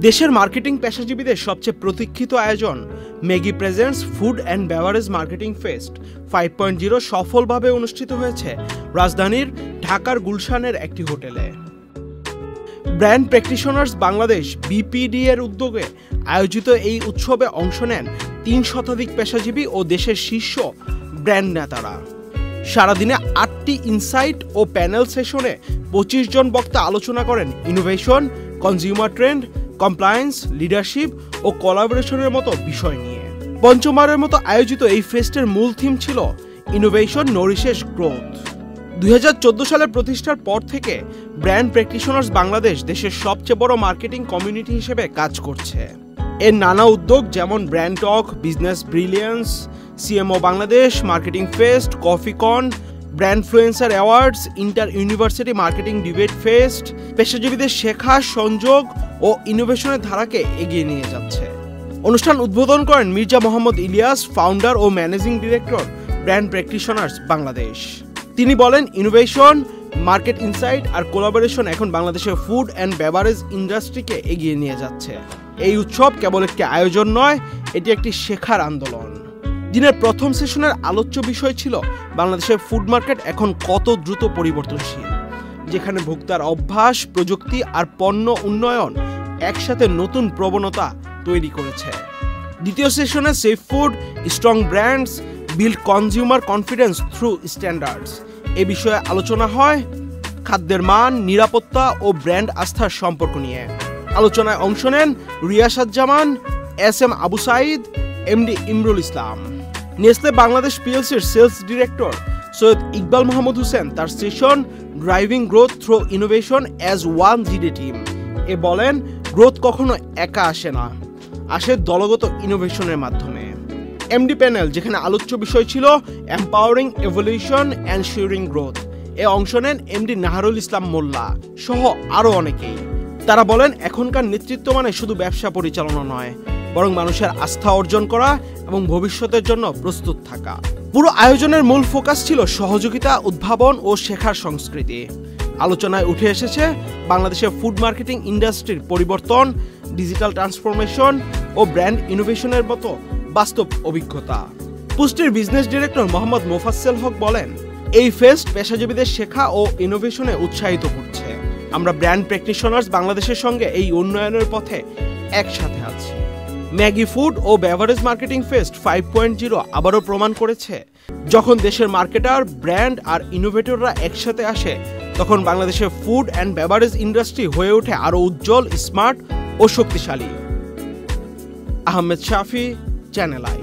দেশের মার্কেটিং পেশাজীবীদের সবচেয়ে প্রতীক্ষিত আয়োজন Maggi presents food and beverage marketing fest 5.0 সফলভাবে অনুষ্ঠিত হয়েছে রাজধানীর ঢাকার গুলশানের একটি হোটেলে। ব্র্যান্ড প্র্যাকটিশনার্স বাংলাদেশ বিপিডি এর উদ্যোগে আয়োজিত এই উৎসবে অংশ নেন 3 শতাধিক পেশাজীবী ও দেশের শীর্ষ ব্র্যান্ড নেতারা। সারাদিনে 8টি ইনসাইট ও প্যানেল সেশনে 25 জন বক্তা আলোচনা করেন innovation, consumer trend, compliance, leadership ও কোলাবোরেশনের মতো বিষয় নিয়ে। পঞ্চমবারের মতো আয়োজিত এই ফেস্টের মূল থিম ছিল ইনোভেশন নরিশেস গ্রোথ। 2014 সালে প্রতিষ্ঠার পর থেকে ব্র্যান্ড প্র্যাকটিশনার্স বাংলাদেশ দেশের সবচেয়ে বড় মার্কেটিং কমিউনিটি হিসেবে কাজ করছে। এর নানা উদ্যোগ যেমন brand talk, business brilliance, CMO Bangladesh, marketing fest, coffee con, brand fluencer awards, inter university marketing debate fest পেশাজীবীদের শেখা, সংযোগ ও ইনোভেশনের ধারাকে এগিয়ে নিয়ে যাচ্ছে। অনুষ্ঠান উদ্বোধন করেন মির্জা মোহাম্মদ ইলিয়াস, ফাউন্ডার ও managing director brand practitioners Bangladesh. তিনি বলেন, ইনোভেশন, মার্কেট ইনসাইট আর কোলাবোরেশন এখন বাংলাদেশের ফুড অ্যান্ড বেভারেজ ইন্ডাস্ট্রিকে এগিয়ে নিয়ে যাচ্ছে। এই উৎসব কেবল একটি আয়োজন নয়, এটি একটি শেখার আন্দোলন। দিনের প্রথম সেশনের আলোচ্য বিষয় ছিল বাংলাদেশের ফুড মার্কেট এখন কত দ্রুত পরিবর্তনশীল, যেখানে ভোক্তার অভ্যাস, প্রযুক্তি আর পণ্য উন্নয়ন একসাথে নতুন প্রবণতা তৈরি করেছে। দ্বিতীয় সেশনে safe food, strong brands, build consumer confidence through standards এ বিষয়ে আলোচনা হয়। খাদ্যের মান, নিরাপত্তা ও ব্র্যান্ড আস্থার সম্পর্ক নিয়ে আলোচনায় অংশ নেন Riasajjaman, SM Abu Saeed, MD Imrul Islam. Nestle Bangladesh পিএলসির সেলস ডিরেক্টর সৈয়দ ইকবাল মাহমুদ হোসেন তার session driving growth through innovation as one GD team এ বলেন, গ্রোথ কখনো একা আসে না, আসে দলগত ইনোভেশনের মাধ্যমে। MD প্যানেল, যেখানে আলোচ্য বিষয় ছিল এম্পাওয়ারিং এভলিউশন অ্যান্ড শিওরিং গ্রোথ এ অংশ নেন MD নাহারুল ইসলাম মোল্লা সহ আরও অনেকেই। তারা বলেন, এখনকার নেতৃত্ব মানে শুধু ব্যবসা পরিচালনা নয়, বরং মানুষের আস্থা অর্জন করা এবং ভবিষ্যতের জন্য প্রস্তুত থাকা। পুরো আয়োজনের মূল ফোকাস ছিল সহযোগিতা, উদ্ভাবন ও শেখার সংস্কৃতি। আলোচনায় উঠে এসেছে বাংলাদেশের ফুড মার্কেটিং ইন্ডাস্ট্রির পরিবর্তন, ডিজিটাল ট্রান্সফরমেশন ও ব্র্যান্ড ইনোভেশনের মতো বাস্তব অভিজ্ঞতা। পুষ্টির বিজনেস ডিরেক্টর মোহাম্মদ মোফাজ্জল হক বলেন, এই ফেস্ট পেশাজীবীদের শেখা ও ইনোভেশনে উৎসাহিত করছে। আমরা ব্র্যান্ড প্র্যাকটিশনার্স বাংলাদেশের সঙ্গে এই উন্নয়নের পথে একসাথে আছি। ম্যাগি ফুড ও বেভারেজ মার্কেটিং ফেস্ট 5.0 আবারও প্রমাণ করেছে, যখন দেশের মার্কেটার, ব্র্যান্ড আর ইনোভেটররা একসাথে আসে, তখন বাংলাদেশের ফুড অ্যান্ড বেভারেজ ইন্ডাস্ট্রি হয়ে ওঠে আরও উজ্জ্বল, স্মার্ট ও শক্তিশালী। আহমেদ শাফি, চ্যানেল আই।